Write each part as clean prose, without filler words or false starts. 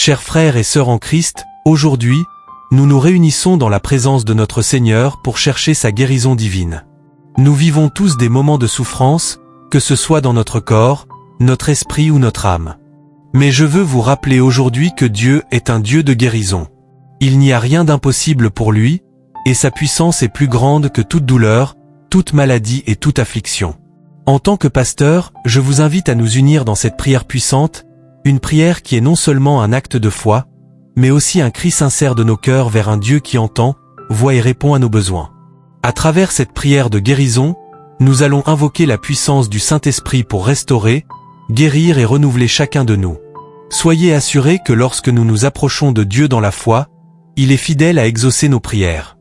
Chers frères et sœurs en Christ, aujourd'hui, nous nous réunissons dans la présence de notre Seigneur pour chercher sa guérison divine. Nous vivons tous des moments de souffrance, que ce soit dans notre corps, notre esprit ou notre âme. Mais je veux vous rappeler aujourd'hui que Dieu est un Dieu de guérison. Il n'y a rien d'impossible pour lui, et sa puissance est plus grande que toute douleur, toute maladie et toute affliction. En tant que pasteur, je vous invite à nous unir dans cette prière puissante, une prière qui est non seulement un acte de foi, mais aussi un cri sincère de nos cœurs vers un Dieu qui entend, voit et répond à nos besoins. À travers cette prière de guérison, nous allons invoquer la puissance du Saint-Esprit pour restaurer, guérir et renouveler chacun de nous. Soyez assurés que lorsque nous nous approchons de Dieu dans la foi, il est fidèle à exaucer nos prières.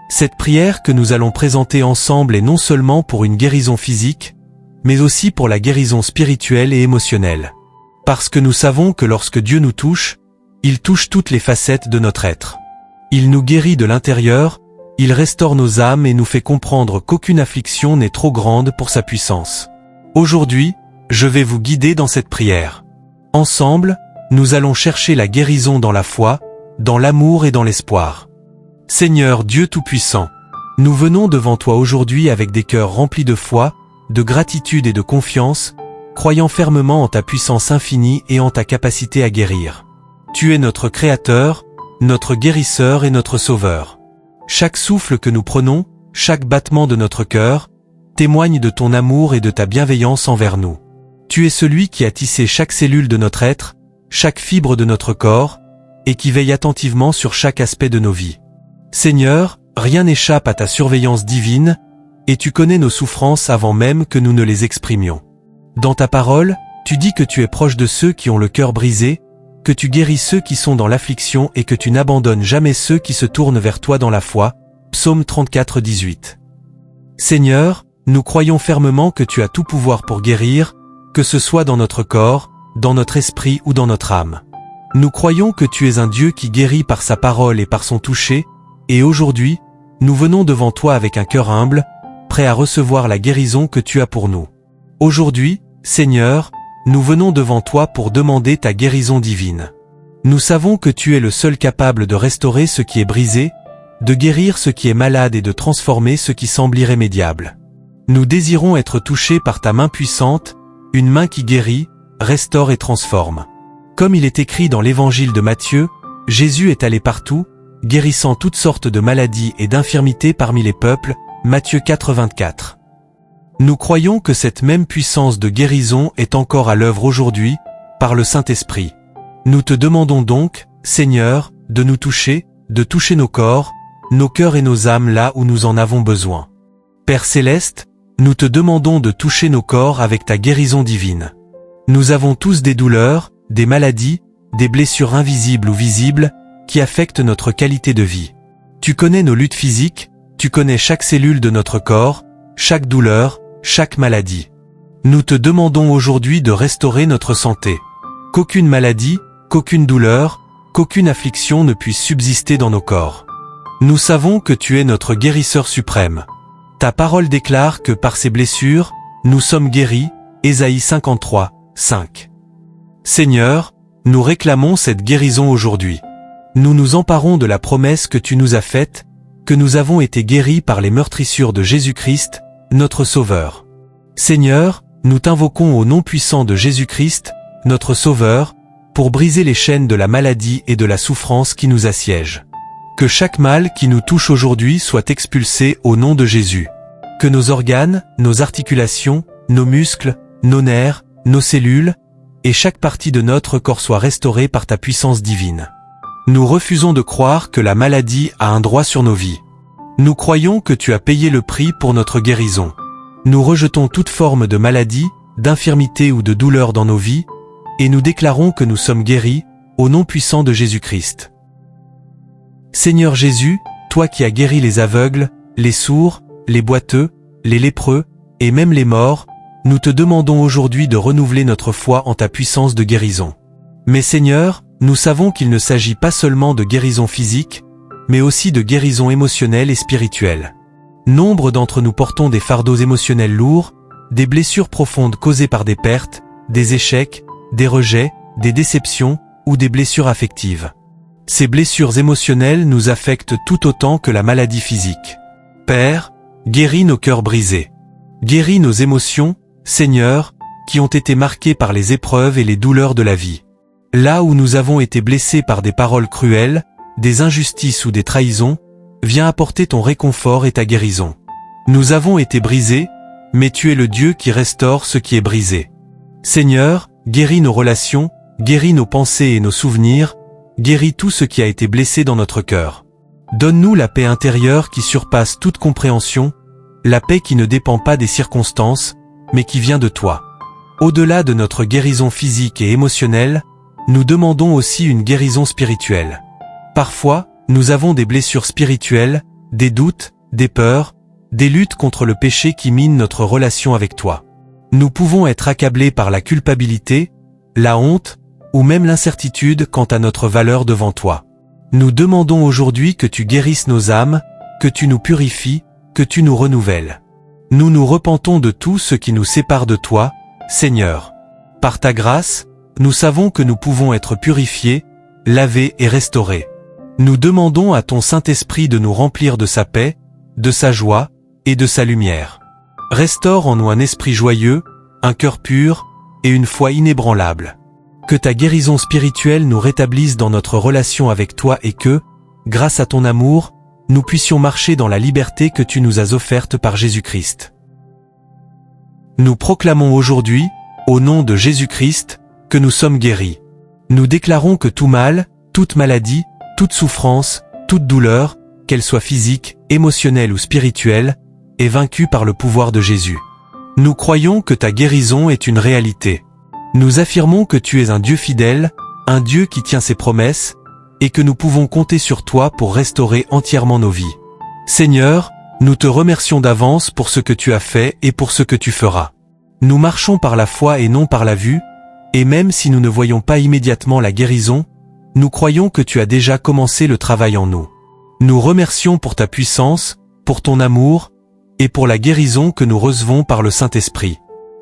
Cette prière que nous allons présenter ensemble est non seulement pour une guérison physique, mais aussi pour la guérison spirituelle et émotionnelle. Parce que nous savons que lorsque Dieu nous touche, il touche toutes les facettes de notre être. Il nous guérit de l'intérieur, il restaure nos âmes et nous fait comprendre qu'aucune affliction n'est trop grande pour sa puissance. Aujourd'hui, je vais vous guider dans cette prière. Ensemble, nous allons chercher la guérison dans la foi, dans l'amour et dans l'espoir. Seigneur Dieu Tout-Puissant, nous venons devant toi aujourd'hui avec des cœurs remplis de foi, de gratitude et de confiance, croyant fermement en ta puissance infinie et en ta capacité à guérir. Tu es notre Créateur, notre guérisseur et notre Sauveur. Chaque souffle que nous prenons, chaque battement de notre cœur, témoigne de ton amour et de ta bienveillance envers nous. Tu es celui qui a tissé chaque cellule de notre être, chaque fibre de notre corps, et qui veille attentivement sur chaque aspect de nos vies. Seigneur, rien n'échappe à ta surveillance divine, et tu connais nos souffrances avant même que nous ne les exprimions. Dans ta parole, tu dis que tu es proche de ceux qui ont le cœur brisé, que tu guéris ceux qui sont dans l'affliction et que tu n'abandonnes jamais ceux qui se tournent vers toi dans la foi. Psaume 34, 18. Seigneur, nous croyons fermement que tu as tout pouvoir pour guérir, que ce soit dans notre corps, dans notre esprit ou dans notre âme. Nous croyons que tu es un Dieu qui guérit par sa parole et par son toucher, et aujourd'hui, nous venons devant toi avec un cœur humble, prêt à recevoir la guérison que tu as pour nous. Aujourd'hui, Seigneur, nous venons devant toi pour demander ta guérison divine. Nous savons que tu es le seul capable de restaurer ce qui est brisé, de guérir ce qui est malade et de transformer ce qui semble irrémédiable. Nous désirons être touchés par ta main puissante, une main qui guérit, restaure et transforme. Comme il est écrit dans l'évangile de Matthieu, Jésus est allé partout, guérissant toutes sortes de maladies et d'infirmités parmi les peuples, Matthieu 4, 24. Nous croyons que cette même puissance de guérison est encore à l'œuvre aujourd'hui, par le Saint-Esprit. Nous te demandons donc, Seigneur, de nous toucher, de toucher nos corps, nos cœurs et nos âmes là où nous en avons besoin. Père Céleste, nous te demandons de toucher nos corps avec ta guérison divine. Nous avons tous des douleurs, des maladies, des blessures invisibles ou visibles, qui affectent notre qualité de vie. Tu connais nos luttes physiques, tu connais chaque cellule de notre corps, chaque douleur, chaque maladie. Nous te demandons aujourd'hui de restaurer notre santé. Qu'aucune maladie, qu'aucune douleur, qu'aucune affliction ne puisse subsister dans nos corps. Nous savons que tu es notre guérisseur suprême. Ta parole déclare que par ces blessures, nous sommes guéris, Ésaïe 53, 5. Seigneur, nous réclamons cette guérison aujourd'hui. Nous nous emparons de la promesse que tu nous as faite, que nous avons été guéris par les meurtrissures de Jésus-Christ, notre Sauveur. Seigneur, nous t'invoquons au nom puissant de Jésus-Christ, notre Sauveur, pour briser les chaînes de la maladie et de la souffrance qui nous assiègent. Que chaque mal qui nous touche aujourd'hui soit expulsé au nom de Jésus. Que nos organes, nos articulations, nos muscles, nos nerfs, nos cellules, et chaque partie de notre corps soit restaurée par ta puissance divine. Nous refusons de croire que la maladie a un droit sur nos vies. Nous croyons que tu as payé le prix pour notre guérison. Nous rejetons toute forme de maladie, d'infirmité ou de douleur dans nos vies, et nous déclarons que nous sommes guéris, au nom puissant de Jésus-Christ. Seigneur Jésus, toi qui as guéri les aveugles, les sourds, les boiteux, les lépreux, et même les morts, nous te demandons aujourd'hui de renouveler notre foi en ta puissance de guérison. Mais Seigneur, nous savons qu'il ne s'agit pas seulement de guérison physique, mais aussi de guérison émotionnelle et spirituelle. Nombre d'entre nous portons des fardeaux émotionnels lourds, des blessures profondes causées par des pertes, des échecs, des rejets, des déceptions, ou des blessures affectives. Ces blessures émotionnelles nous affectent tout autant que la maladie physique. Père, guéris nos cœurs brisés. Guéris nos émotions, Seigneur, qui ont été marquées par les épreuves et les douleurs de la vie. Là où nous avons été blessés par des paroles cruelles, des injustices ou des trahisons, viens apporter ton réconfort et ta guérison. Nous avons été brisés, mais tu es le Dieu qui restaure ce qui est brisé. Seigneur, guéris nos relations, guéris nos pensées et nos souvenirs, guéris tout ce qui a été blessé dans notre cœur. Donne-nous la paix intérieure qui surpasse toute compréhension, la paix qui ne dépend pas des circonstances, mais qui vient de toi. Au-delà de notre guérison physique et émotionnelle, nous demandons aussi une guérison spirituelle. Parfois, nous avons des blessures spirituelles, des doutes, des peurs, des luttes contre le péché qui minent notre relation avec toi. Nous pouvons être accablés par la culpabilité, la honte, ou même l'incertitude quant à notre valeur devant toi. Nous demandons aujourd'hui que tu guérisses nos âmes, que tu nous purifies, que tu nous renouvelles. Nous nous repentons de tout ce qui nous sépare de toi, Seigneur. Par ta grâce, nous savons que nous pouvons être purifiés, lavés et restaurés. Nous demandons à ton Saint-Esprit de nous remplir de sa paix, de sa joie et de sa lumière. Restaure en nous un esprit joyeux, un cœur pur et une foi inébranlable. Que ta guérison spirituelle nous rétablisse dans notre relation avec toi et que, grâce à ton amour, nous puissions marcher dans la liberté que tu nous as offerte par Jésus-Christ. Nous proclamons aujourd'hui, au nom de Jésus-Christ, que nous sommes guéris. Nous déclarons que tout mal, toute maladie, toute souffrance, toute douleur, qu'elle soit physique, émotionnelle ou spirituelle, est vaincue par le pouvoir de Jésus. Nous croyons que ta guérison est une réalité. Nous affirmons que tu es un Dieu fidèle, un Dieu qui tient ses promesses, et que nous pouvons compter sur toi pour restaurer entièrement nos vies. Seigneur, nous te remercions d'avance pour ce que tu as fait et pour ce que tu feras. Nous marchons par la foi et non par la vue, et même si nous ne voyons pas immédiatement la guérison, nous croyons que tu as déjà commencé le travail en nous. Nous remercions pour ta puissance, pour ton amour, et pour la guérison que nous recevons par le Saint-Esprit.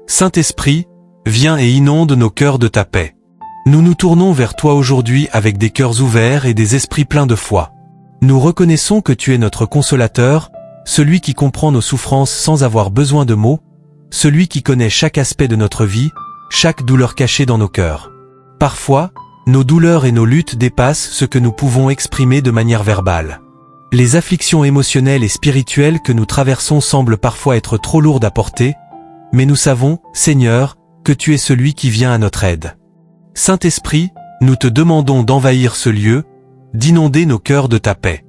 Saint-Esprit, viens et inonde nos cœurs de ta paix. Nous nous tournons vers toi aujourd'hui avec des cœurs ouverts et des esprits pleins de foi. Nous reconnaissons que tu es notre consolateur, celui qui comprend nos souffrances sans avoir besoin de mots, celui qui connaît chaque aspect de notre vie, chaque douleur cachée dans nos cœurs. Parfois, nos douleurs et nos luttes dépassent ce que nous pouvons exprimer de manière verbale. Les afflictions émotionnelles et spirituelles que nous traversons semblent parfois être trop lourdes à porter, mais nous savons, Seigneur, que tu es celui qui vient à notre aide. Saint-Esprit, nous te demandons d'envahir ce lieu, d'inonder nos cœurs de ta paix.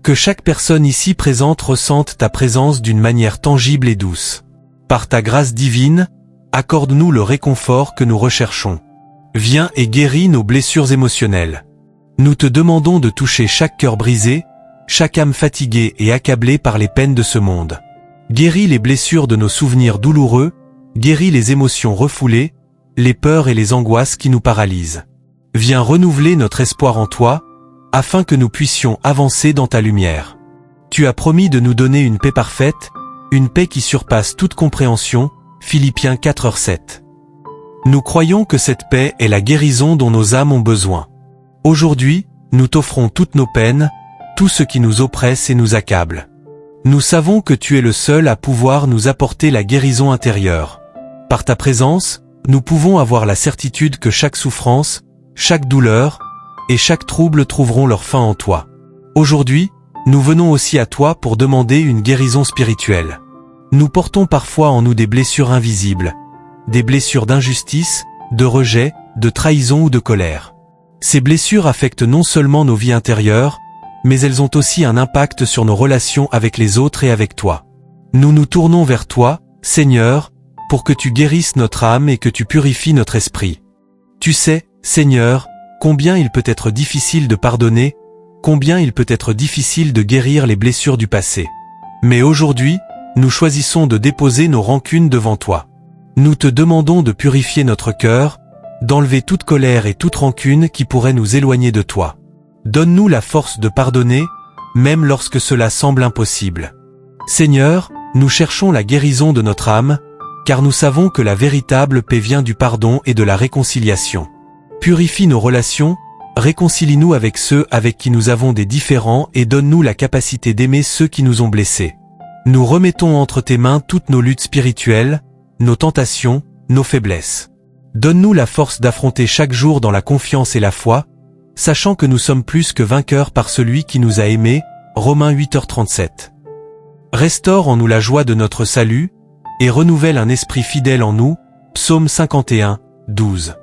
Que chaque personne ici présente ressente ta présence d'une manière tangible et douce. Par ta grâce divine, accorde-nous le réconfort que nous recherchons. Viens et guéris nos blessures émotionnelles. Nous te demandons de toucher chaque cœur brisé, chaque âme fatiguée et accablée par les peines de ce monde. Guéris les blessures de nos souvenirs douloureux, guéris les émotions refoulées, les peurs et les angoisses qui nous paralysent. Viens renouveler notre espoir en toi, afin que nous puissions avancer dans ta lumière. Tu as promis de nous donner une paix parfaite, une paix qui surpasse toute compréhension, Philippiens 4:7. Nous croyons que cette paix est la guérison dont nos âmes ont besoin. Aujourd'hui, nous t'offrons toutes nos peines, tout ce qui nous oppresse et nous accable. Nous savons que tu es le seul à pouvoir nous apporter la guérison intérieure. Par ta présence, nous pouvons avoir la certitude que chaque souffrance, chaque douleur et chaque trouble trouveront leur fin en toi. Aujourd'hui, nous venons aussi à toi pour demander une guérison spirituelle. Nous portons parfois en nous des blessures invisibles, des blessures d'injustice, de rejet, de trahison ou de colère. Ces blessures affectent non seulement nos vies intérieures, mais elles ont aussi un impact sur nos relations avec les autres et avec toi. Nous nous tournons vers toi, Seigneur, pour que tu guérisses notre âme et que tu purifies notre esprit. Tu sais, Seigneur, combien il peut être difficile de pardonner, combien il peut être difficile de guérir les blessures du passé. Mais aujourd'hui, nous choisissons de déposer nos rancunes devant toi. Nous te demandons de purifier notre cœur, d'enlever toute colère et toute rancune qui pourrait nous éloigner de toi. Donne-nous la force de pardonner, même lorsque cela semble impossible. Seigneur, nous cherchons la guérison de notre âme, car nous savons que la véritable paix vient du pardon et de la réconciliation. Purifie nos relations, réconcilie-nous avec ceux avec qui nous avons des différends et donne-nous la capacité d'aimer ceux qui nous ont blessés. Nous remettons entre tes mains toutes nos luttes spirituelles, nos tentations, nos faiblesses. Donne-nous la force d'affronter chaque jour dans la confiance et la foi, sachant que nous sommes plus que vainqueurs par celui qui nous a aimés, Romains 8h37. Restaure en nous la joie de notre salut, et renouvelle un esprit fidèle en nous, Psaume 51, 12.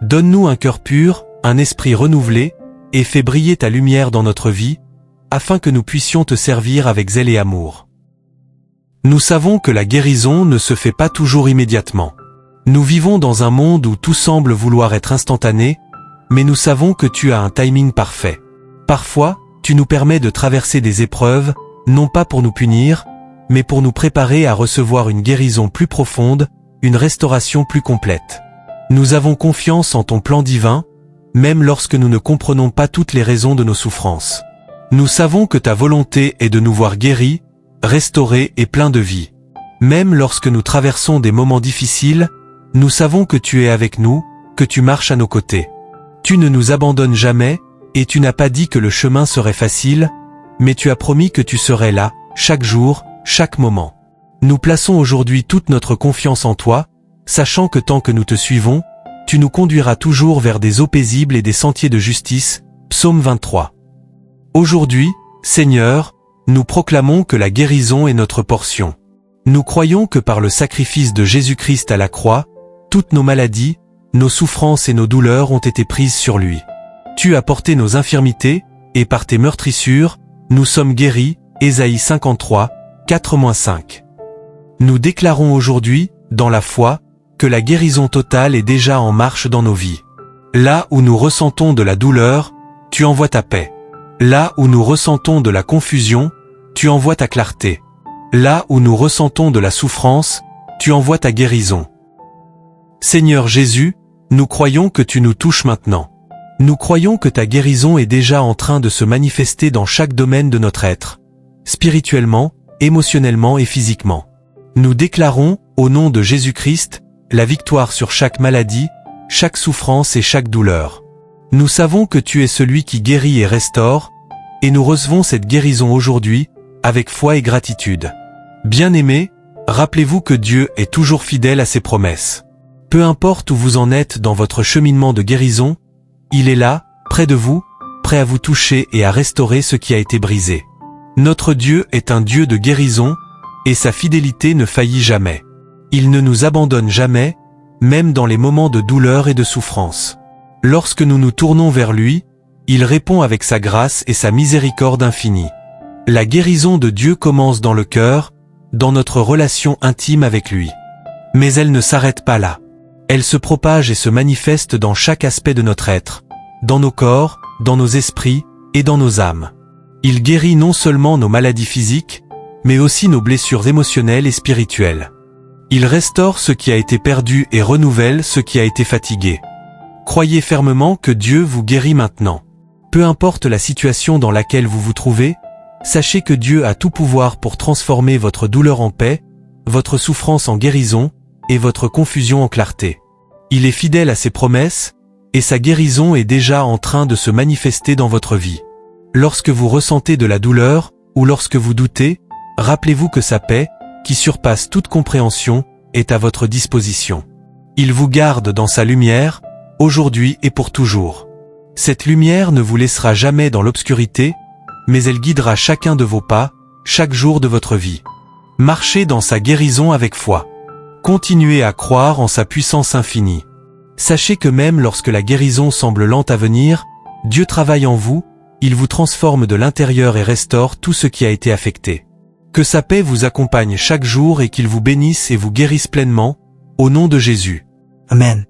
Donne-nous un cœur pur, un esprit renouvelé, et fais briller ta lumière dans notre vie, afin que nous puissions te servir avec zèle et amour. Nous savons que la guérison ne se fait pas toujours immédiatement. Nous vivons dans un monde où tout semble vouloir être instantané, mais nous savons que tu as un timing parfait. Parfois, tu nous permets de traverser des épreuves, non pas pour nous punir, mais pour nous préparer à recevoir une guérison plus profonde, une restauration plus complète. Nous avons confiance en ton plan divin, même lorsque nous ne comprenons pas toutes les raisons de nos souffrances. Nous savons que ta volonté est de nous voir guéris, restaurés et pleins de vie. Même lorsque nous traversons des moments difficiles, nous savons que tu es avec nous, que tu marches à nos côtés. Tu ne nous abandonnes jamais, et tu n'as pas dit que le chemin serait facile, mais tu as promis que tu serais là, chaque jour, chaque moment. Nous plaçons aujourd'hui toute notre confiance en toi, sachant que tant que nous te suivons, tu nous conduiras toujours vers des eaux paisibles et des sentiers de justice, Psaume 23. Aujourd'hui, Seigneur, nous proclamons que la guérison est notre portion. Nous croyons que par le sacrifice de Jésus-Christ à la croix, toutes nos maladies, nos souffrances et nos douleurs ont été prises sur lui. Tu as porté nos infirmités, et par tes meurtrissures, nous sommes guéris, Ésaïe 53, 4-5. Nous déclarons aujourd'hui, dans la foi, que la guérison totale est déjà en marche dans nos vies. Là où nous ressentons de la douleur, tu envoies ta paix. Là où nous ressentons de la confusion, tu envoies ta clarté. Là où nous ressentons de la souffrance, tu envoies ta guérison. Seigneur Jésus, nous croyons que tu nous touches maintenant. Nous croyons que ta guérison est déjà en train de se manifester dans chaque domaine de notre être, spirituellement, émotionnellement et physiquement. Nous déclarons, au nom de Jésus-Christ, la victoire sur chaque maladie, chaque souffrance et chaque douleur. Nous savons que tu es celui qui guérit et restaure, et nous recevons cette guérison aujourd'hui, avec foi et gratitude. Bien-aimés, rappelez-vous que Dieu est toujours fidèle à ses promesses. Peu importe où vous en êtes dans votre cheminement de guérison, il est là, près de vous, prêt à vous toucher et à restaurer ce qui a été brisé. Notre Dieu est un Dieu de guérison, et sa fidélité ne faillit jamais. Il ne nous abandonne jamais, même dans les moments de douleur et de souffrance. Lorsque nous nous tournons vers lui, il répond avec sa grâce et sa miséricorde infinie. La guérison de Dieu commence dans le cœur, dans notre relation intime avec lui. Mais elle ne s'arrête pas là. Elle se propage et se manifeste dans chaque aspect de notre être, dans nos corps, dans nos esprits et dans nos âmes. Il guérit non seulement nos maladies physiques, mais aussi nos blessures émotionnelles et spirituelles. Il restaure ce qui a été perdu et renouvelle ce qui a été fatigué. Croyez fermement que Dieu vous guérit maintenant. Peu importe la situation dans laquelle vous vous trouvez, sachez que Dieu a tout pouvoir pour transformer votre douleur en paix, votre souffrance en guérison, et votre confusion en clarté. Il est fidèle à ses promesses, et sa guérison est déjà en train de se manifester dans votre vie. Lorsque vous ressentez de la douleur, ou lorsque vous doutez, rappelez-vous que sa paix, qui surpasse toute compréhension, est à votre disposition. Il vous garde dans sa lumière, aujourd'hui et pour toujours. Cette lumière ne vous laissera jamais dans l'obscurité, mais elle guidera chacun de vos pas, chaque jour de votre vie. Marchez dans sa guérison avec foi. Continuez à croire en sa puissance infinie. Sachez que même lorsque la guérison semble lente à venir, Dieu travaille en vous, il vous transforme de l'intérieur et restaure tout ce qui a été affecté. Que sa paix vous accompagne chaque jour et qu'il vous bénisse et vous guérisse pleinement, au nom de Jésus. Amen.